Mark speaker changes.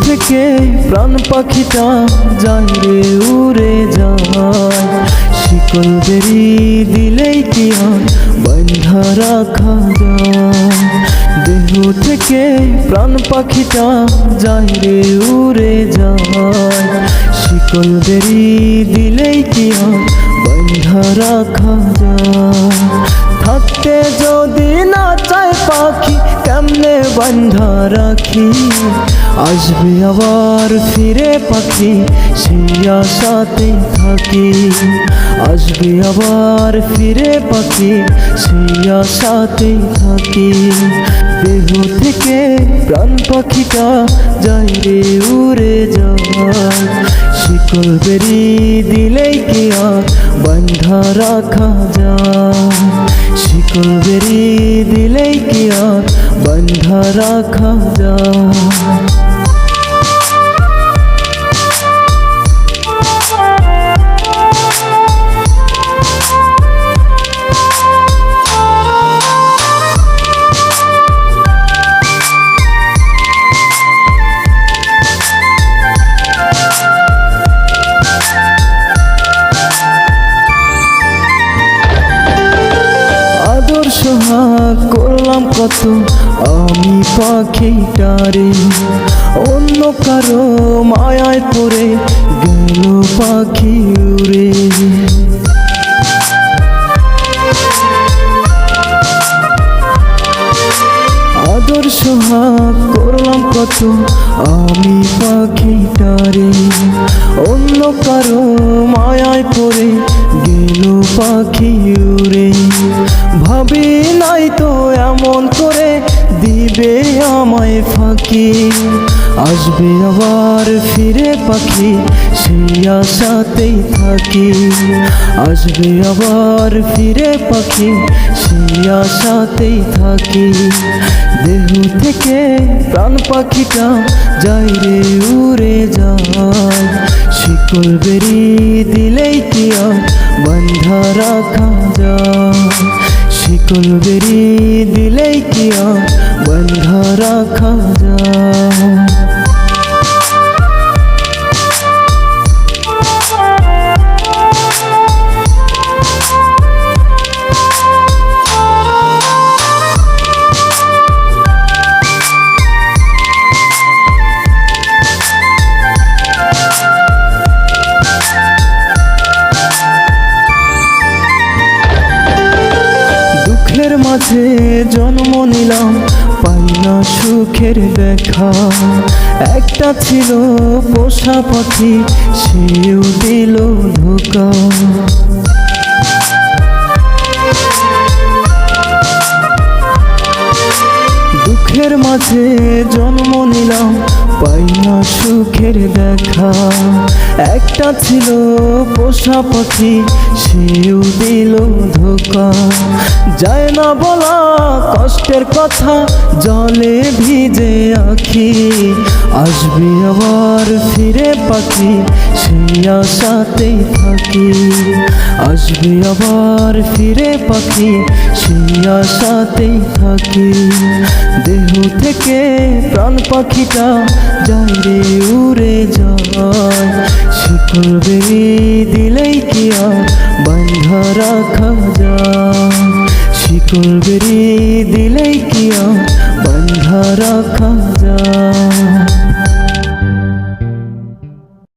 Speaker 1: থেকে প্রাণ পাখিটা যায় রে উড়ে যায়, শিকল বেরি দিলেই কি আর বাঁধা রাখা যায়। দেহ থেকে প্রাণ পাখিটা যায় রে উড়ে যায়, শিকল বেরি দিলেই কি আর বাঁধা রাখা যায়। থাকতে যদি না চায় পাখি কেমনে বাঁধা রাখি, আসবে আবার ফিরে পাখি সেই আশাতেই থাকি, আসবে আবার ফিরে পাখি সেই আশাতেই থাকি। দেহ থেকে প্রাণ পাখিটা যায় রে উড়ে যায়, শিকল বেরি দিলেই কি আর বাঁধা রাখা যায়, শিকল বেরি দিলেই কি আর বাঁধা রাখা যায়। সোহাগ করলাম কত আমি পাখিটারে, অন্য কারো মায়ায় পড়ে গেল পাখি উড়ে। আদর সোহাগ করলাম কত আমি পাখিটারে, অন্য কারো মায়ায় পড়ে গেল পাখি উড়ে। ভাবি নাই তো এমন করে দিবে আমায় ফাঁকি, আসবে আবার ফিরে পাখি সেই আশাতেই থাকি, আসবে আবার ফিরে পাখি সেই আশাতেই থাকি। দেহ থেকে প্রাণ পাখিটা যায় রে উড়ে যায়, শিকল বেরি দিলেই কি আর বাঁধা রাখা যায়, শিকল বেরি দিলেই কি আর বাঁধা রাখা যায়। মাঝে জন্ম নিলাম পাই না সুখের দেখা, একটা ছিল পোষা পাখি সেও দিল ধোঁকা। দুঃখের মাঝে জন্ম নিলাম পাই না সুখের দেখা, একটা ছিল পোষা পাখি সেও দিল ধোঁকা। যায় না বলা কষ্টের কথা জলে ভিজে আখি, আসবে আবার ফিরে পাখি সেই আশাতেই থাকি, আসবে আবার ফিরে পাখি সেই আশাতেই থাকি। দেহ থেকে প্রাণ পাখিটা যায় রে উড়ে যায়, শিকল বেরি দিলেই কি আর বাঁধা রাখা যায়, শিকল বেরি দিলেই কি আর বাঁধা রাখা যায়।